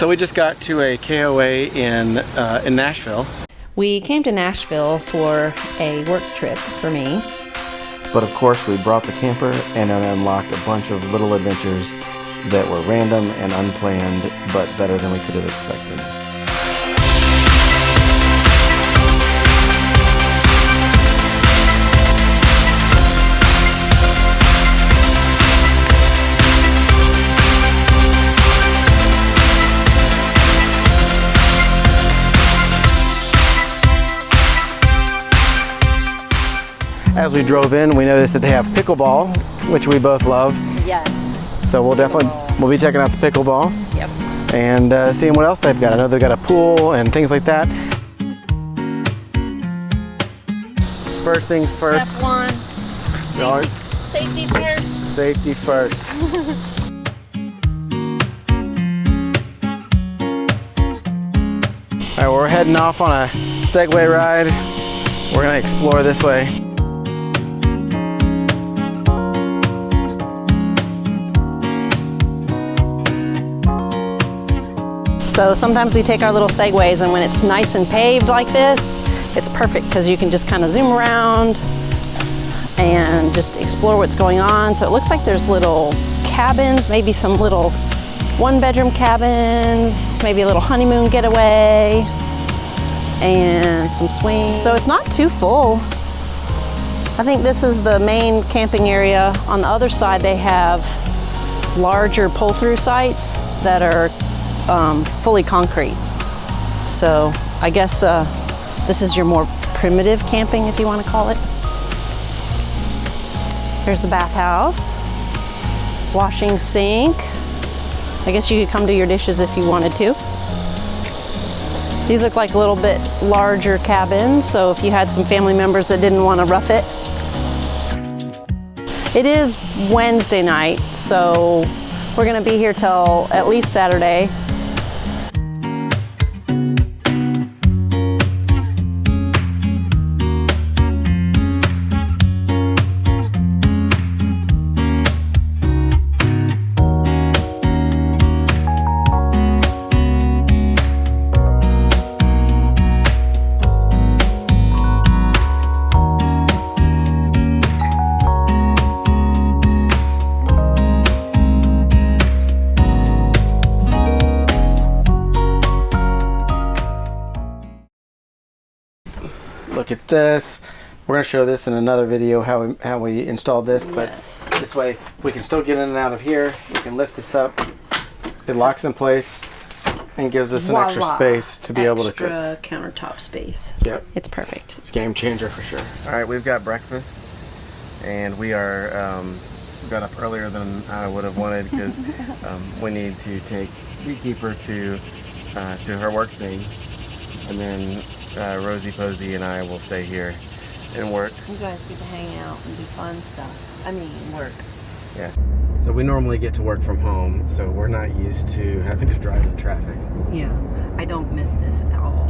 So we just got to a KOA in Nashville. We came to Nashville for a work trip for me. But of course we brought the camper and it unlocked a bunch of little adventures that were random and unplanned, but better than we could have expected. As we drove in, we noticed that they have pickleball, which we both love. Yes. So we'll be checking out the pickleball. Yep. And seeing what else they've got. I know they've got a pool and things like that. First things first. Step one. Safety first. Safety first. All right, we're heading off on a segway ride. We're gonna explore this way. So sometimes we take our little segways, and when it's nice and paved like this, it's perfect because you can just kind of zoom around and just explore what's going on. So it looks like there's little cabins, maybe some little one-bedroom cabins, maybe a little honeymoon getaway, and some swings. So it's not too full. I think this is the main camping area. On the other side, they have larger pull-through sites that are fully concrete. So I guess this is your more primitive camping, if you want to call it. Here's the bathhouse, washing sink. I guess you could come to your dishes if you wanted to. These look like a little bit larger cabins, so if you had some family members that didn't want to rough it. It is Wednesday night, so we're going to be here till at least Saturday. Look at this. We're going to show this in another video how we installed this, but Yes. this way we can still get in and out of here. We can lift this up. It locks in place and gives us an extra space to be able to cook. Extra countertop space. Yep. It's perfect. It's a game changer for sure. All right, we've got breakfast and we are got up earlier than I would have wanted because we need to take Beekeeper to her work thing, and then Rosie Posey and I will stay here and work. You guys get to hang out and do fun stuff. I mean, work. Yeah. So we normally get to work from home, so we're not used to having to drive in traffic. Yeah, I don't miss this at all.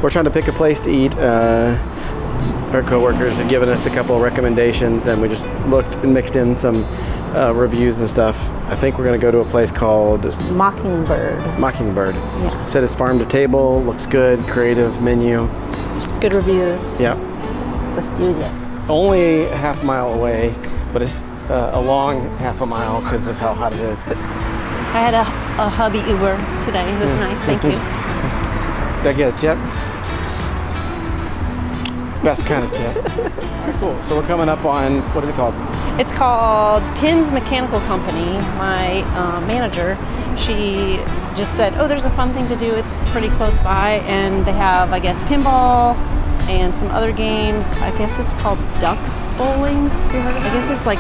We're trying to pick a place to eat. Our coworkers have given us a couple of recommendations, and we just looked and mixed in some reviews and stuff. I think we're going to go to a place called Mockingbird. Yeah. Said it's farm to table, looks good, creative menu. Good reviews. Yeah. Let's do it. Only a half mile away, but it's a long half a mile because of how hot it is. But I had a hubby Uber today. It was nice. Thank you. Did I get a tip? Best kind of tip. Cool. So we're coming up on, what is it called? It's called Pins Mechanical Company. My manager, she just said, oh, there's a fun thing to do. It's pretty close by. And they have, I guess, pinball and some other games. I guess it's called duck bowling. Have you heard of it? I guess it's like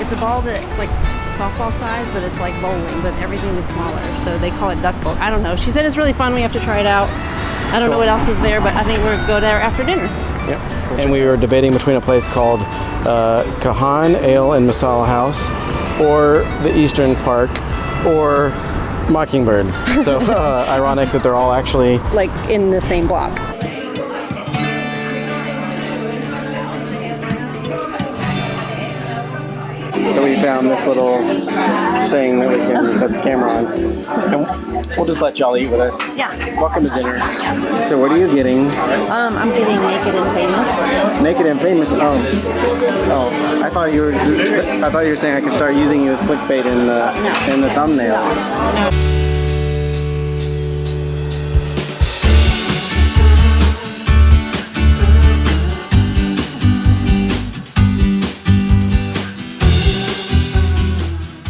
it's a ball that's like softball size, but it's like bowling, but everything is smaller. So they call it duck bowl. I don't know. She said it's really fun. We have to try it out. I don't know what else is there, but I think we'll go there after dinner. Yep. And we were debating between a place called Kahan Ale and Masala House, or the Eastern Park, or Mockingbird. So ironic that they're all actually like in the same block. So we found this little thing that we can set the camera on. And we'll just let y'all eat with us. Yeah. Welcome to dinner. So what are you getting? I'm getting Naked and Famous. Naked and Famous. Oh, I thought you were saying I could start using you as clickbait in the thumbnails.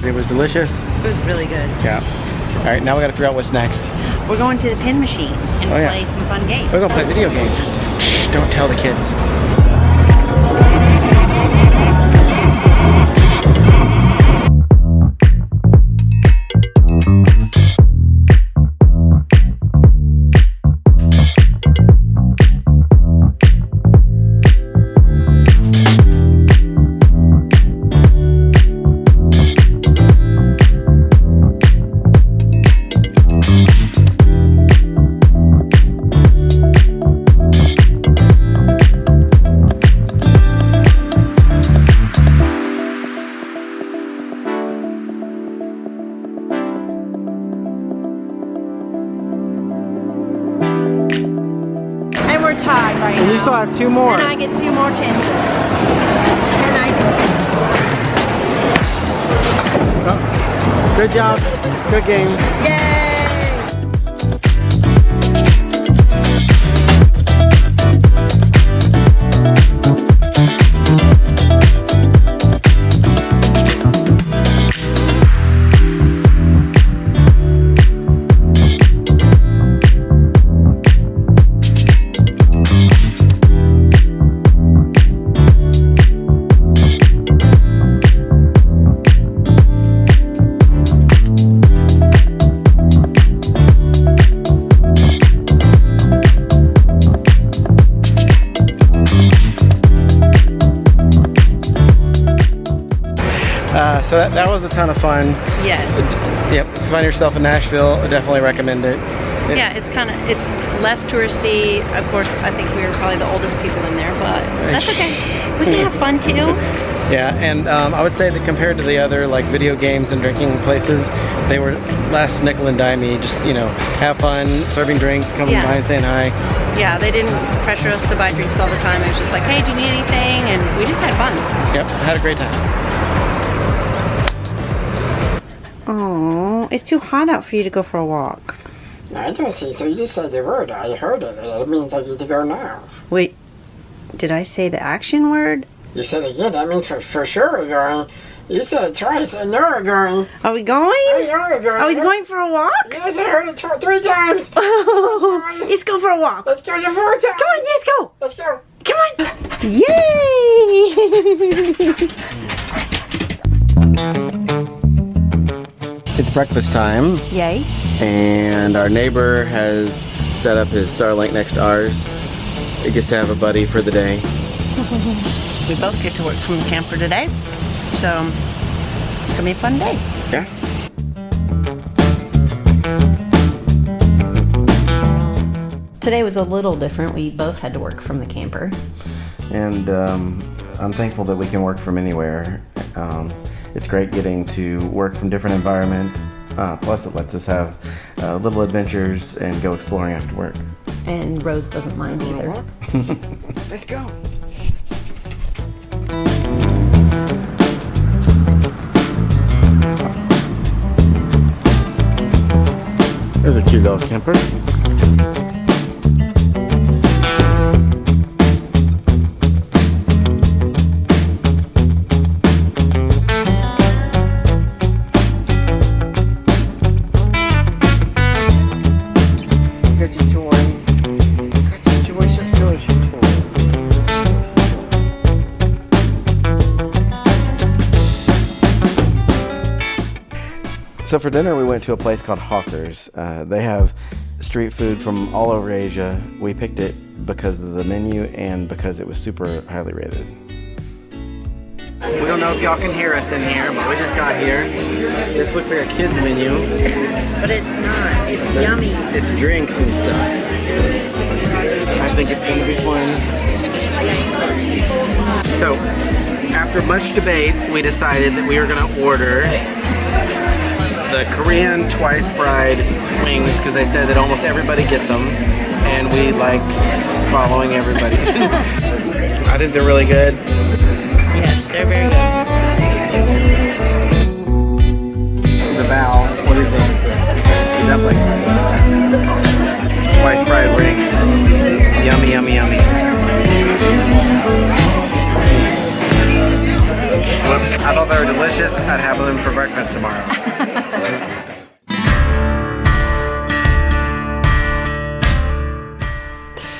It was delicious. It was really good. Yeah. All right, now we got to figure out what's next. We're going to the pin machine and play some fun games. We're gonna play video games. Shh, don't tell the kids. Tied right And now. you still have 2 more. And I get 2 more chances. Can I do it? Oh, good job. Good game. Yay! So that was a ton of fun. Yes. Yep, if you find yourself in Nashville, I definitely recommend it. Yeah, it's less touristy. Of course, I think we were probably the oldest people in there, but that's okay. We can have fun too. Yeah, and I would say that compared to the other like video games and drinking places, they were less nickel and dimey. Just, you know, have fun, serving drinks, coming by and saying hi. Yeah, they didn't pressure us to buy drinks all the time. It was just like, hey, do you need anything? And we just had fun. Yep, had a great time. Oh, it's too hot out for you to go for a walk. No, I don't see. So you just said the word. I heard it. It means I need to go now. Wait, did I say the action word? You said it again. That means for sure we're going. You said it twice. I know we're going. Are we going? I know we're going. Are we going for a walk? Yes, I heard it 3 times. Oh, let's go for a walk. Let's go to 4 times. Come on, let's go. Let's go. Come on. Yay! It's breakfast time. Yay. And our neighbor has set up his Starlink next to ours. He gets to have a buddy for the day. We both get to work from the camper today, so it's gonna be a fun day. Yeah. Today was a little different. We both had to work from the camper. And I'm thankful that we can work from anywhere. It's great getting to work from different environments. Plus, it lets us have little adventures and go exploring after work. And Rose doesn't mind either. Let's go. There's a cute little camper. So for dinner, we went to a place called Hawker's. They have street food from all over Asia. We picked it because of the menu and because it was super highly rated. We don't know if y'all can hear us in here, but we just got here. This looks like a kid's menu. But it's not. It's yummy. It's drinks and stuff. I think it's gonna be fun. So, after much debate, we decided that we were going to order the Korean twice fried wings because they said that almost everybody gets them, and we like following everybody. I think they're really good. Yes, they're very good. The bow, what do you think? Dumpling. Twice fried wings. Yummy, yummy, yummy. I thought they were delicious. I'd have them for breakfast tomorrow.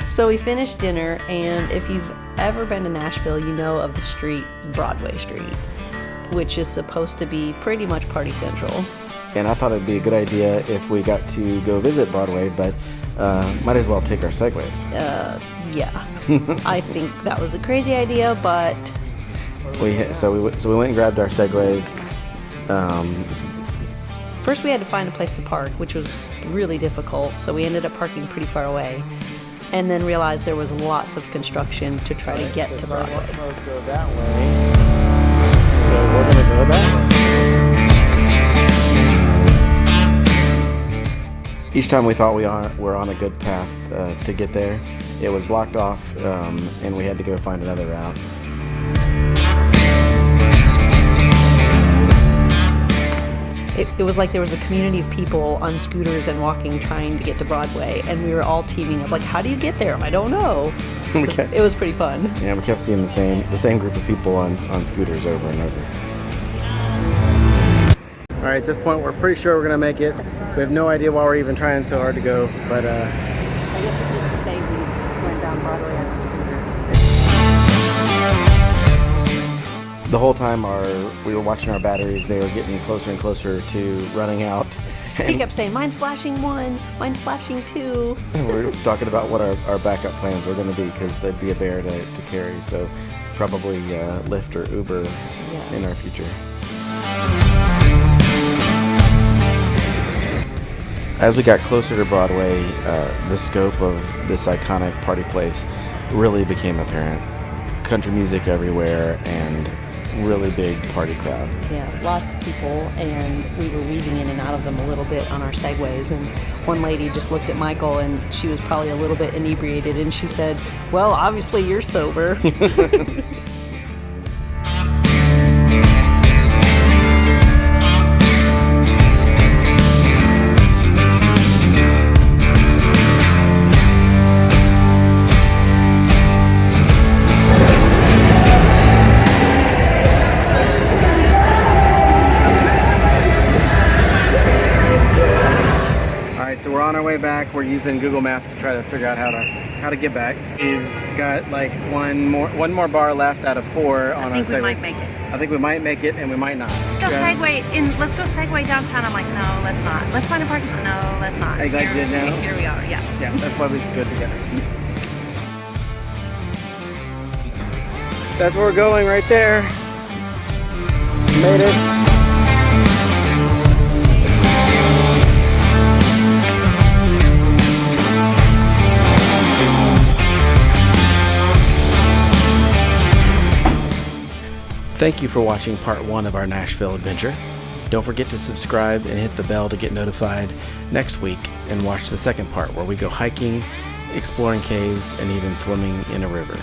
So we finished dinner, and if you've ever been to Nashville, you know of the street, Broadway Street, which is supposed to be pretty much party central. And I thought it'd be a good idea if we got to go visit Broadway, but might as well take our segways. Yeah. I think that was a crazy idea, but... So we went and grabbed our segways. First we had to find a place to park, which was really difficult, so we ended up parking pretty far away, and then realized there was lots of construction to try to get to Broadway. Let's go that way. So we're going to go that way. Each time we thought we were on a good path to get there, it was blocked off, and we had to go find another route. It was like there was a community of people on scooters and walking trying to get to Broadway, and we were all teaming up like, how do you get there? I don't know. It was pretty fun. Yeah, we kept seeing the same group of people on scooters over and over. All right, at this point, we're pretty sure we're going to make it. We have no idea why we're even trying so hard to go, but... I guess it's just to say we went down Broadway on a scooter. The whole time we were watching our batteries, they were getting closer and closer to running out. He kept saying, mine's flashing 1, mine's flashing 2. And we were talking about what our backup plans were going to be, because there'd be a bear to carry, so probably Lyft or Uber in our future. As we got closer to Broadway, the scope of this iconic party place really became apparent. Country music everywhere and really big party crowd. Yeah, lots of people, and we were weaving in and out of them a little bit on our segways, and one lady just looked at Michael, and she was probably a little bit inebriated, and she said, well, obviously you're sober. So we're on our way back. We're using Google Maps to try to figure out how to get back. We've got like one more bar left out of 4 on our segways. I think we might make it. I think we might make it, and we might not. Let's go segway downtown. I'm like, no, let's not. Let's find a parking spot. No, let's not. Here we are. Yeah. Yeah, that's why we stood together. That's where we're going right there. Made it. Thank you for watching part 1 of our Nashville adventure. Don't forget to subscribe and hit the bell to get notified next week, and watch the second part where we go hiking, exploring caves, and even swimming in a river.